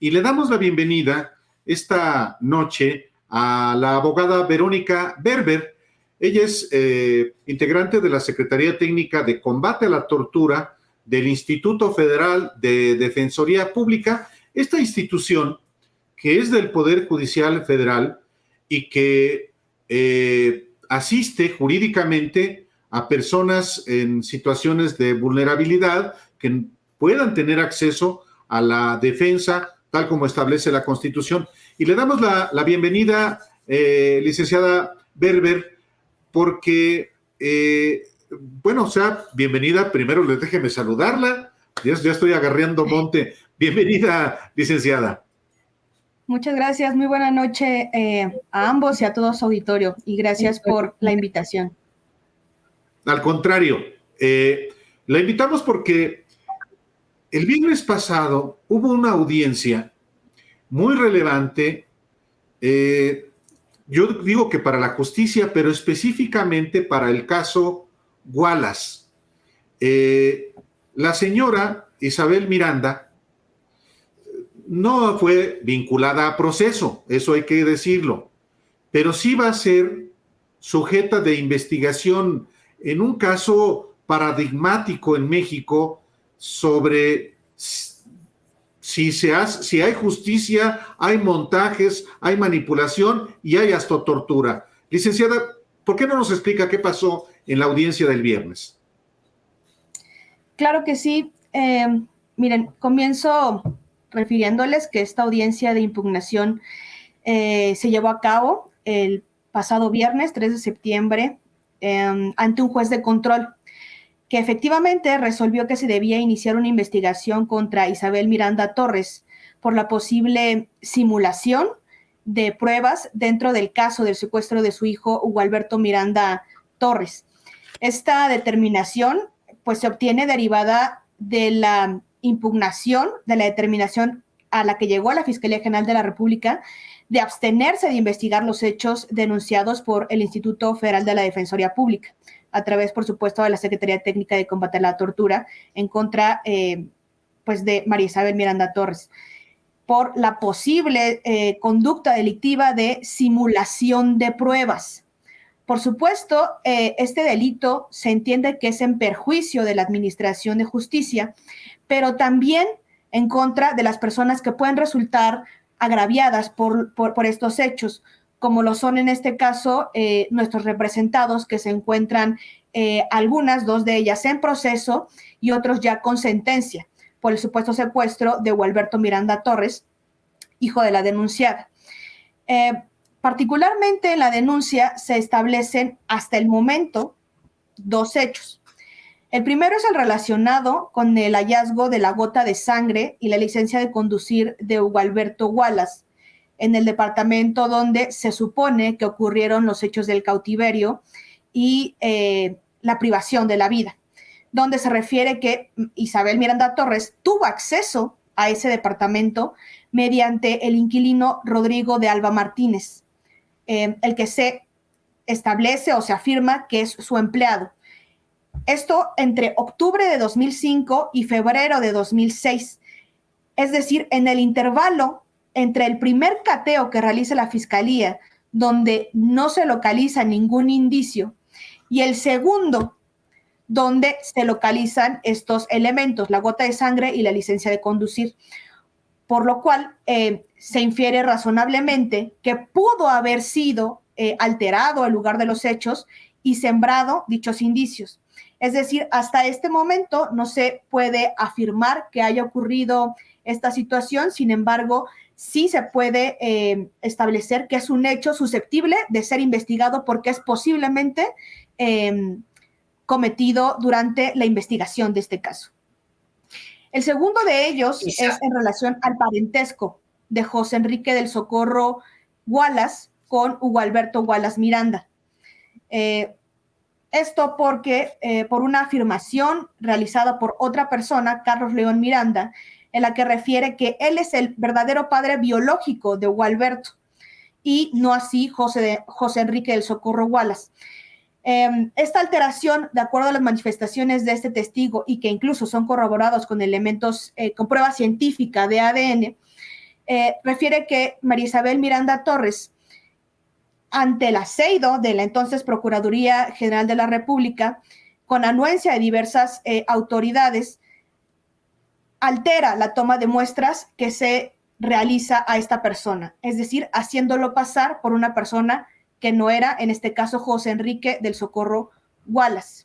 y le damos la bienvenida esta noche a la abogada Verónica Berber. Ella es integrante de la Secretaría Técnica de Combate a la Tortura del Instituto Federal de Defensoría Pública, esta institución que es del Poder Judicial Federal y que asiste jurídicamente a personas en situaciones de vulnerabilidad que puedan tener acceso a la defensa tal como establece la Constitución. Y le damos la bienvenida, licenciada Berber, porque, bienvenida. Primero déjeme saludarla. Ya estoy agarrando monte. Bienvenida, licenciada. Muchas gracias, muy buena noche a ambos y a todo su auditorio, y gracias por la invitación. Al contrario, la invitamos porque el viernes pasado hubo una audiencia muy relevante, yo digo que para la justicia, pero específicamente para el caso Wallace. La señora Isabel Miranda no fue vinculada a proceso, eso hay que decirlo, pero sí va a ser sujeta de investigación en un caso paradigmático en México sobre si hay justicia, hay montajes, hay manipulación y hay hasta tortura. Licenciada, ¿por qué no nos explica qué pasó en la audiencia del viernes? Claro que sí. Miren, comienzo refiriéndoles que esta audiencia de impugnación se llevó a cabo el pasado viernes 3 de septiembre ante un juez de control que efectivamente resolvió que se debía iniciar una investigación contra Isabel Miranda Torres por la posible simulación de pruebas dentro del caso del secuestro de su hijo Hugo Alberto Miranda Torres. Esta determinación pues se obtiene derivada de la impugnación, de la determinación a la que llegó a la Fiscalía General de la República de abstenerse de investigar los hechos denunciados por el Instituto Federal de la Defensoría Pública, a través, por supuesto, de la Secretaría Técnica de Combate a la Tortura, en contra de María Isabel Miranda Torres, por la posible conducta delictiva de simulación de pruebas. Por supuesto, este delito se entiende que es en perjuicio de la administración de justicia, pero también en contra de las personas que pueden resultar agraviadas por estos hechos, como lo son en este caso nuestros representados, que se encuentran dos de ellas en proceso y otros ya con sentencia por el supuesto secuestro de Hugo Alberto Miranda Torres, hijo de la denunciada. Particularmente en la denuncia se establecen hasta el momento 2 hechos. El primero es el relacionado con el hallazgo de la gota de sangre y la licencia de conducir de Hugo Alberto Wallace en el departamento donde se supone que ocurrieron los hechos del cautiverio y la privación de la vida, donde se refiere que Isabel Miranda Torres tuvo acceso a ese departamento mediante el inquilino Rodrigo de Alba Martínez, el que se establece o se afirma que es su empleado. Esto entre octubre de 2005 y febrero de 2006, es decir, en el intervalo entre el primer cateo que realiza la Fiscalía, donde no se localiza ningún indicio, y el segundo, donde se localizan estos elementos, la gota de sangre y la licencia de conducir. Por lo cual se infiere razonablemente que pudo haber sido alterado el lugar de los hechos y sembrado dichos indicios. Es decir, hasta este momento no se puede afirmar que haya ocurrido esta situación, sin embargo, sí se puede establecer que es un hecho susceptible de ser investigado porque es posiblemente cometido durante la investigación de este caso. El segundo de ellos es en relación al parentesco de José Enrique del Socorro Wallace con Hugo Alberto Wallace Miranda. Esto porque por una afirmación realizada por otra persona, Carlos León Miranda, en la que refiere que él es el verdadero padre biológico de Hugo Alberto y no así José Enrique del Socorro Wallace. Esta alteración, de acuerdo a las manifestaciones de este testigo y que incluso son corroborados con elementos, con prueba científica de ADN, refiere que María Isabel Miranda Torres, ante el aceido de la entonces Procuraduría General de la República, con anuencia de diversas autoridades, altera la toma de muestras que se realiza a esta persona, es decir, haciéndolo pasar por una persona que no era, en este caso, José Enrique del Socorro Wallace.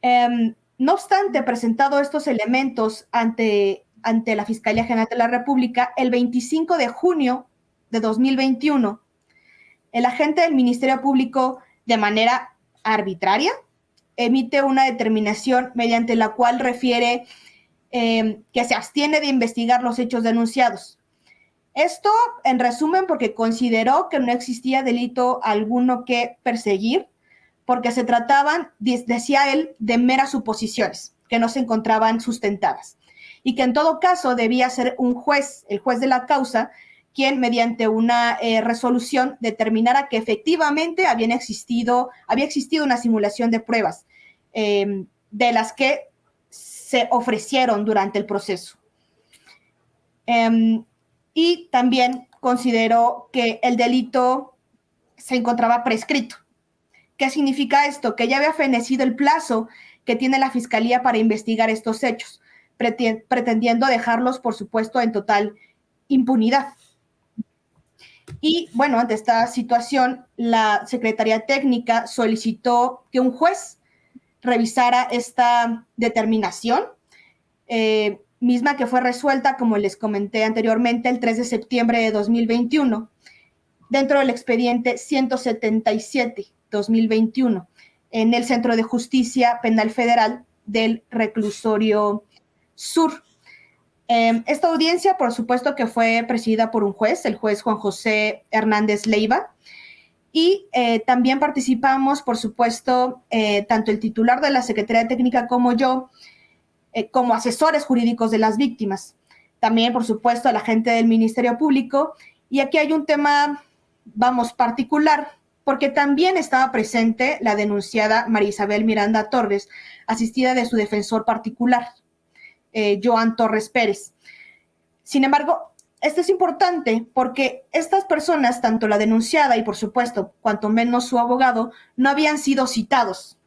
No obstante, presentado estos elementos ante la Fiscalía General de la República, el 25 de junio de 2021, el agente del Ministerio Público, de manera arbitraria, emite una determinación mediante la cual refiere que se abstiene de investigar los hechos denunciados. Esto, en resumen, porque consideró que no existía delito alguno que perseguir, porque se trataban, decía él, de meras suposiciones que no se encontraban sustentadas, y que en todo caso debía ser un juez, el juez de la causa, quien mediante una resolución determinara que efectivamente había existido una simulación de pruebas de las que se ofrecieron durante el proceso. Y también consideró que el delito se encontraba prescrito. ¿Qué significa esto? Que ya había fenecido el plazo que tiene la Fiscalía para investigar estos hechos, pretendiendo dejarlos, por supuesto, en total impunidad. Y bueno, ante esta situación, la Secretaría Técnica solicitó que un juez revisara esta determinación, misma que fue resuelta, como les comenté anteriormente, el 3 de septiembre de 2021, dentro del expediente 177-2021, en el Centro de Justicia Penal Federal del Reclusorio Sur. Esta audiencia, por supuesto, que fue presidida por un juez, el juez Juan José Hernández Leiva, y también participamos, por supuesto, tanto el titular de la Secretaría Técnica como yo, como asesores jurídicos de las víctimas. También, por supuesto, el agente del Ministerio Público. Y aquí hay un tema, particular, porque también estaba presente la denunciada María Isabel Miranda Torres, asistida de su defensor particular, Joan Torres Pérez. Sin embargo, esto es importante porque estas personas, tanto la denunciada y, por supuesto, cuanto menos su abogado, no habían sido citados,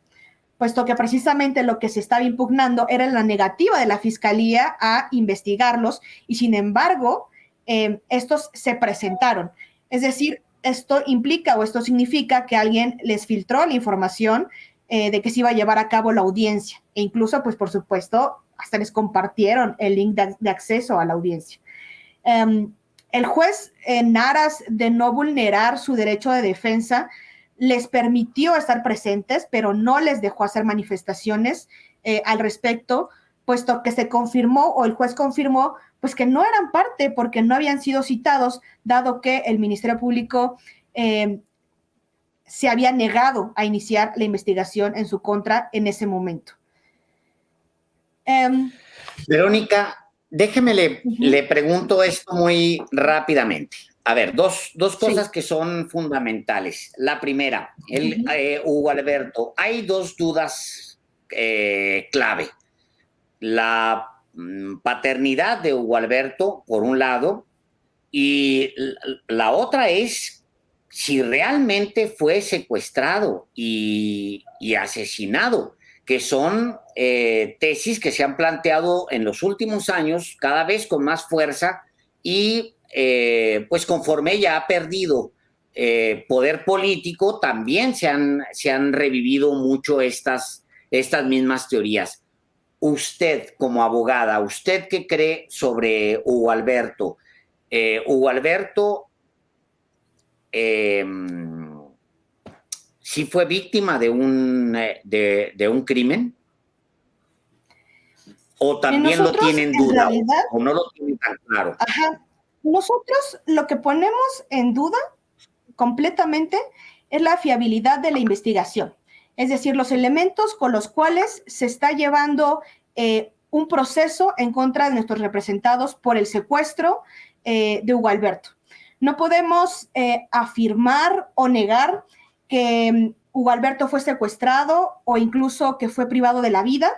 puesto que precisamente lo que se estaba impugnando era la negativa de la Fiscalía a investigarlos y, sin embargo, estos se presentaron. Es decir, esto implica o esto significa que alguien les filtró la información de que se iba a llevar a cabo la audiencia e incluso, pues, por supuesto, hasta les compartieron el link de acceso a la audiencia. El juez, en aras de no vulnerar su derecho de defensa, les permitió estar presentes, pero no les dejó hacer manifestaciones al respecto, puesto que se confirmó, o el juez confirmó, pues que no eran parte porque no habían sido citados, dado que el Ministerio Público se había negado a iniciar la investigación en su contra en ese momento. Verónica, déjeme le pregunto esto muy rápidamente. A ver, dos cosas que son fundamentales. La primera, Hugo Alberto, hay dos dudas clave. La paternidad de Hugo Alberto, por un lado, y la otra es si realmente fue secuestrado y asesinado, que son tesis que se han planteado en los últimos años cada vez con más fuerza y pues conforme ella ha perdido poder político, también se han revivido mucho estas mismas teorías. Usted, como abogada, ¿usted qué cree sobre Hugo Alberto? Hugo Alberto ¿sí fue víctima de un crimen? ¿O también lo tienen en duda? ¿O no lo tienen tan claro? Ajá. Nosotros lo que ponemos en duda completamente es la fiabilidad de la investigación. Es decir, los elementos con los cuales se está llevando un proceso en contra de nuestros representados por el secuestro de Hugo Alberto. No podemos afirmar o negar que Hugo Alberto fue secuestrado o incluso que fue privado de la vida,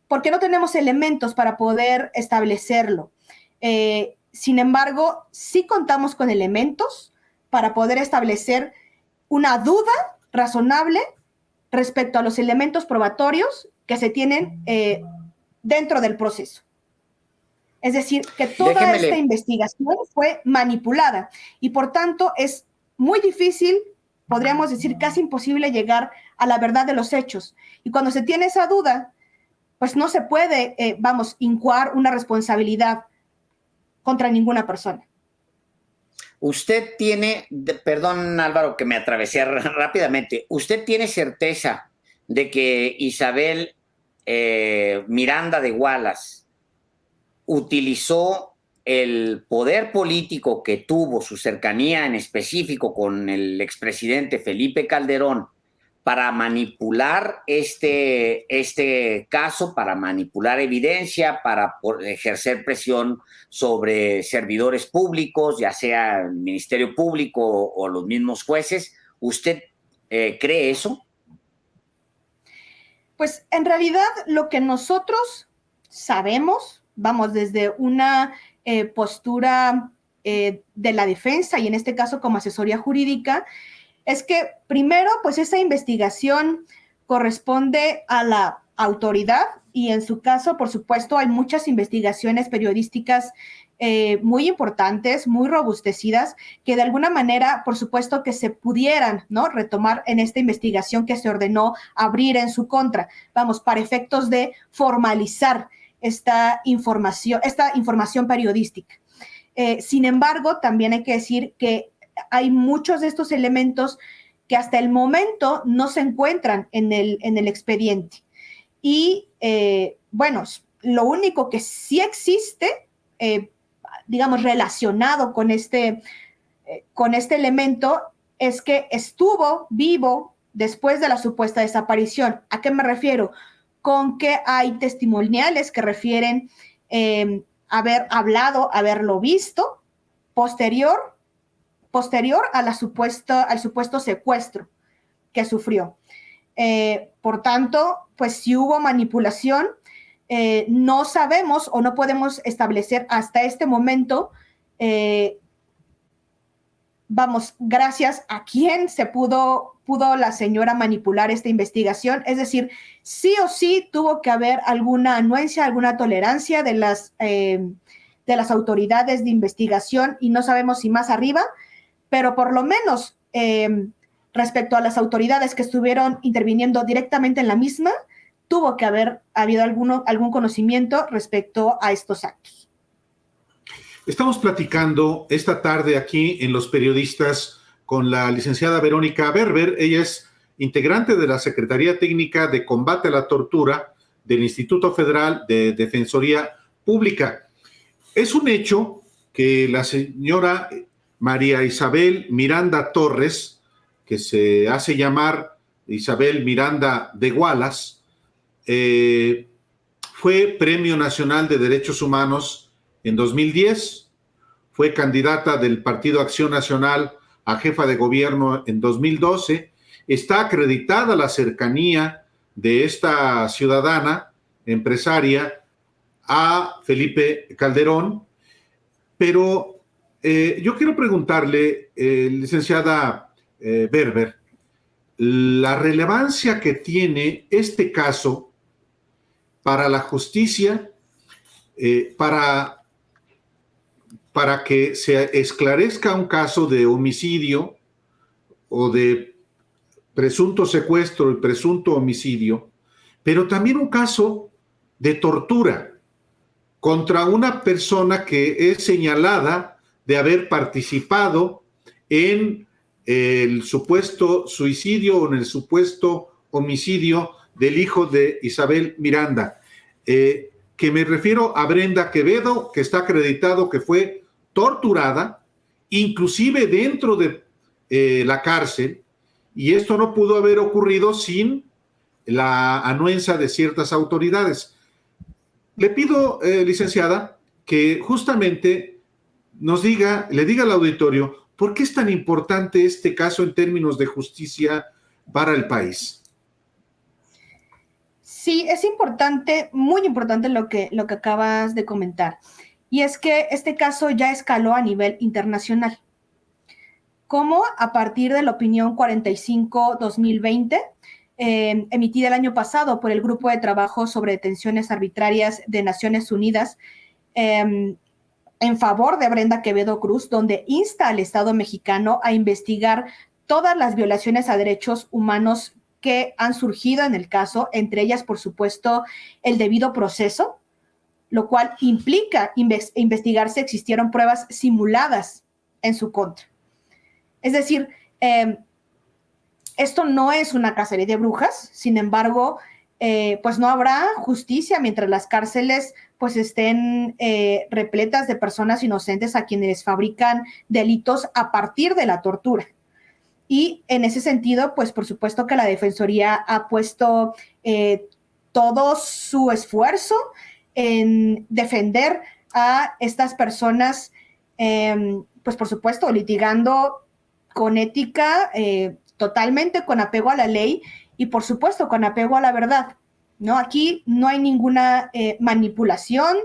porque no tenemos elementos para poder establecerlo. Sin embargo, sí contamos con elementos para poder establecer una duda razonable respecto a los elementos probatorios que se tienen dentro del proceso. Es decir, que toda esta investigación fue manipulada y por tanto es muy difícil, podríamos decir casi imposible, llegar a la verdad de los hechos. Y cuando se tiene esa duda, pues no se puede, incoar una responsabilidad contra ninguna persona. Usted tiene, perdón Álvaro que me atravesé rápidamente, ¿usted tiene certeza de que Isabel Miranda de Wallace utilizó el poder político que tuvo, su cercanía en específico con el expresidente Felipe Calderón, para manipular este caso, para manipular evidencia, para ejercer presión sobre servidores públicos, ya sea el Ministerio Público o los mismos jueces? ¿Usted cree eso? Pues en realidad lo que nosotros sabemos, desde una postura de la defensa y en este caso como asesoría jurídica, es que primero, pues esa investigación corresponde a la autoridad y en su caso, por supuesto, hay muchas investigaciones periodísticas muy importantes, muy robustecidas, que de alguna manera, por supuesto, que se pudieran, ¿no?, retomar en esta investigación que se ordenó abrir en su contra, para efectos de formalizar esta información periodística. Sin embargo, también hay que decir que hay muchos de estos elementos que hasta el momento no se encuentran en el expediente. Y, lo único que sí existe, relacionado con este elemento, es que estuvo vivo después de la supuesta desaparición. ¿A qué me refiero? Con que hay testimoniales que refieren haber hablado, haberlo visto, posterior al supuesto secuestro que sufrió. Por tanto, pues si hubo manipulación, no sabemos o no podemos establecer hasta este momento, gracias a quién se pudo la señora manipular esta investigación. Es decir, sí o sí tuvo que haber alguna anuencia, alguna tolerancia de las autoridades de investigación y no sabemos si más arriba, pero por lo menos respecto a las autoridades que estuvieron interviniendo directamente en la misma, tuvo que haber habido algún conocimiento respecto a estos actos. Estamos platicando esta tarde aquí en Los Periodistas con la licenciada Verónica Berber. Ella es integrante de la Secretaría Técnica de Combate a la Tortura del Instituto Federal de Defensoría Pública. Es un hecho que la señora María Isabel Miranda Torres, que se hace llamar Isabel Miranda de Wallace, fue Premio Nacional de Derechos Humanos en 2010, fue candidata del Partido Acción Nacional a jefa de gobierno en 2012, está acreditada la cercanía de esta ciudadana empresaria a Felipe Calderón, pero yo quiero preguntarle, licenciada Berber, la relevancia que tiene este caso para la justicia, para que se esclarezca un caso de homicidio o de presunto secuestro y presunto homicidio, pero también un caso de tortura contra una persona que es señalada de haber participado en el supuesto suicidio o en el supuesto homicidio del hijo de Isabel Miranda, que me refiero a Brenda Quevedo, que está acreditado que fue torturada, inclusive dentro de la cárcel, y esto no pudo haber ocurrido sin la anuencia de ciertas autoridades. Le pido, licenciada, que justamente le diga al auditorio por qué es tan importante este caso en términos de justicia para el país. Sí, es importante, muy importante lo que acabas de comentar. y es que este caso ya escaló a nivel internacional. Como a partir de la opinión 45-2020, emitida el año pasado por el Grupo de Trabajo sobre Detenciones Arbitrarias de Naciones Unidas, en favor de Brenda Quevedo Cruz, donde insta al Estado mexicano a investigar todas las violaciones a derechos humanos que han surgido en el caso, entre ellas, por supuesto, el debido proceso, lo cual implica investigar si existieron pruebas simuladas en su contra. Es decir, esto no es una cacería de brujas, sin embargo, pues no habrá justicia mientras las cárceles pues estén repletas de personas inocentes a quienes fabrican delitos a partir de la tortura. Y en ese sentido, pues por supuesto que la Defensoría ha puesto todo su esfuerzo en defender a estas personas, pues por supuesto, litigando con ética, totalmente con apego a la ley y por supuesto con apego a la verdad, ¿no? Aquí no hay ninguna manipulación,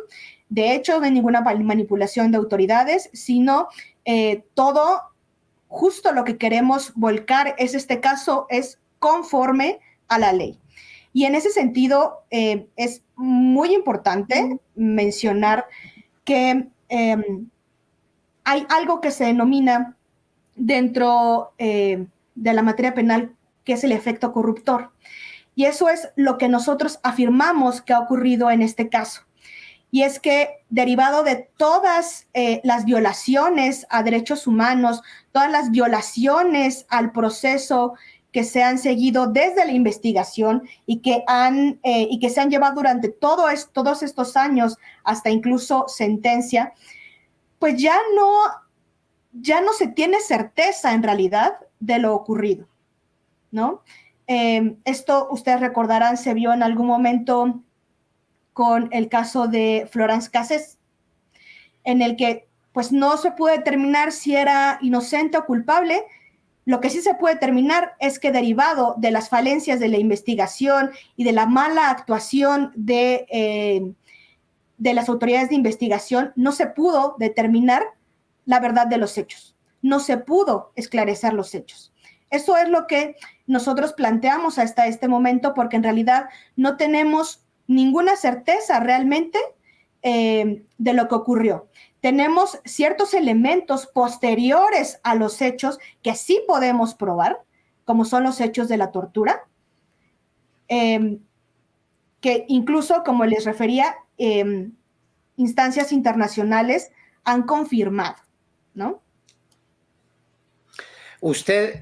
de hecho no hay ninguna manipulación de autoridades, sino todo, justo lo que queremos volcar es este caso, es conforme a la ley. Y en ese sentido es muy importante mencionar que hay algo que se denomina dentro de la materia penal, que es el efecto corruptor. Y eso es lo que nosotros afirmamos que ha ocurrido en este caso. Y es que derivado de todas las violaciones a derechos humanos, todas las violaciones al proceso que se han seguido desde la investigación y que se han llevado durante todos estos años hasta incluso sentencia, pues ya no se tiene certeza en realidad de lo ocurrido, ¿no? Esto, ustedes recordarán, se vio en algún momento con el caso de Florence Cassés, en el que pues no se puede determinar si era inocente o culpable. Lo que sí se puede determinar es que derivado de las falencias de la investigación y de la mala actuación de las autoridades de investigación, no se pudo determinar la verdad de los hechos. No se pudo esclarecer los hechos. Eso es lo que nosotros planteamos hasta este momento, porque en realidad no tenemos ninguna certeza realmente de lo que ocurrió. Tenemos ciertos elementos posteriores a los hechos que sí podemos probar, como son los hechos de la tortura, que incluso, como les refería, instancias internacionales han confirmado, ¿no? Usted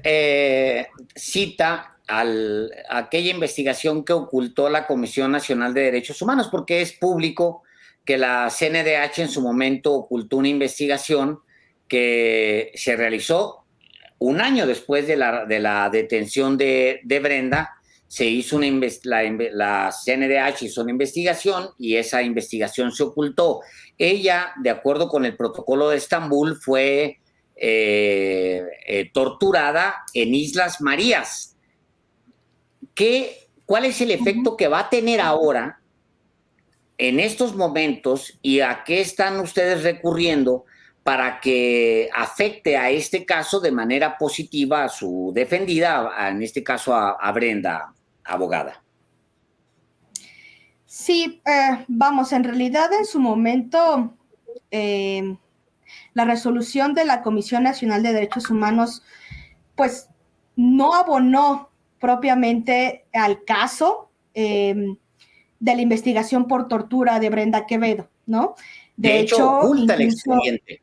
cita aquella investigación que ocultó la Comisión Nacional de Derechos Humanos, porque es público que la CNDH en su momento ocultó una investigación que se realizó un año después de la detención de Brenda. Se hizo la CNDH hizo una investigación y esa investigación se ocultó. Ella, de acuerdo con el protocolo de Estambul, fue torturada en Islas Marías. ¿Cuál es el efecto que va a tener ahora, en estos momentos, y a qué están ustedes recurriendo para que afecte a este caso de manera positiva a su defendida, en este caso a Brenda, abogada? Sí, vamos, en realidad en su momento la resolución de la Comisión Nacional de Derechos Humanos pues no abonó propiamente al caso de la investigación por tortura de Brenda Quevedo, ¿no? De hecho, oculta el expediente.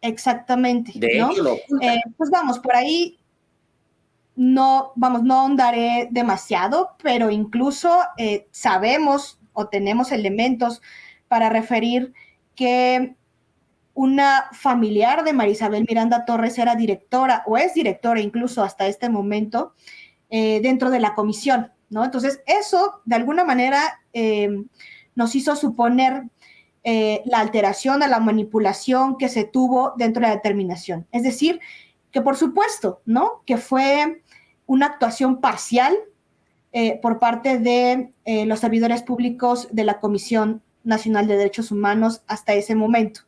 Exactamente. De ¿no? hecho, lo oculta. Pues vamos, por ahí no ahondaré demasiado, pero incluso sabemos o tenemos elementos para referir que una familiar de Marisabel Miranda Torres era directora o es directora incluso hasta este momento dentro de la comisión, ¿no? Entonces, eso de alguna manera nos hizo suponer la alteración a la manipulación que se tuvo dentro de la determinación. Es decir, que por supuesto, ¿no? Que fue una actuación parcial por parte de los servidores públicos de la Comisión Nacional de Derechos Humanos hasta ese momento.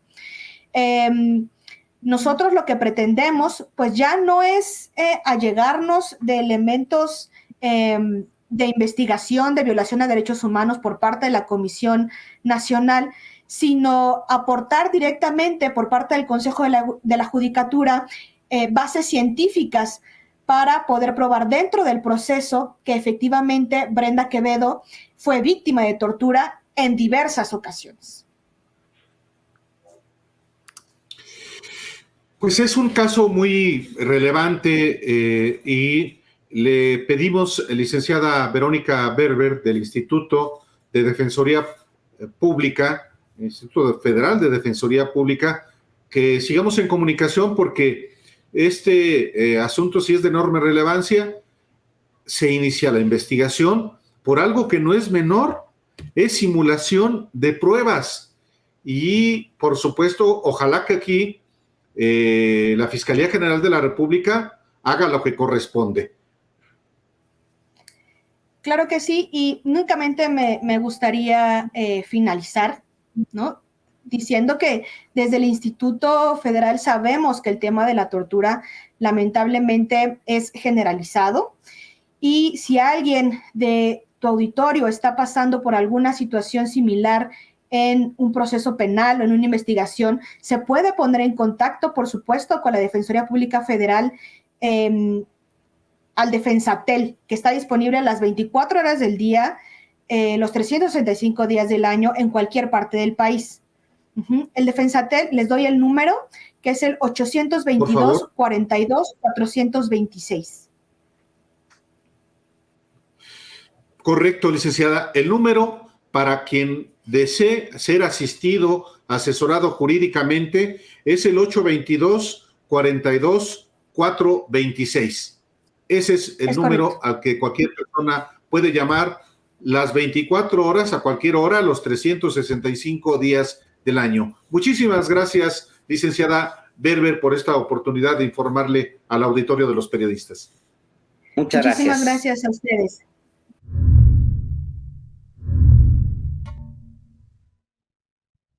Nosotros lo que pretendemos, pues ya no es allegarnos de elementos de investigación de violación a derechos humanos por parte de la Comisión Nacional, sino aportar directamente por parte del Consejo de la Judicatura bases científicas para poder probar dentro del proceso que efectivamente Brenda Quevedo fue víctima de tortura en diversas ocasiones. Pues es un caso muy relevante y le pedimos, licenciada Verónica Berber, del Instituto de Defensoría Pública, Instituto Federal de Defensoría Pública, que sigamos en comunicación porque este asunto sí es de enorme relevancia. Se inicia la investigación por algo que no es menor, es simulación de pruebas. Y, por supuesto, ojalá que aquí la Fiscalía General de la República haga lo que corresponde. Claro que sí, y únicamente me gustaría finalizar, ¿no?, diciendo que desde el Instituto Federal sabemos que el tema de la tortura lamentablemente es generalizado, y si alguien de tu auditorio está pasando por alguna situación similar en un proceso penal o en una investigación, se puede poner en contacto, por supuesto, con la Defensoría Pública Federal al Defensatel, que está disponible a las 24 horas del día, los 365 días del año, en cualquier parte del país. El Defensatel, les doy el número, que es el 822-42-426. Correcto, licenciada. El número para quien desee ser asistido, asesorado jurídicamente, es el 822-42-426. Ese es el número correcto al que cualquier persona puede llamar las 24 horas, a cualquier hora, los 365 días del año. Muchísimas gracias, licenciada Berber, por esta oportunidad de informarle al auditorio de los periodistas. Muchas gracias. Muchísimas gracias a ustedes.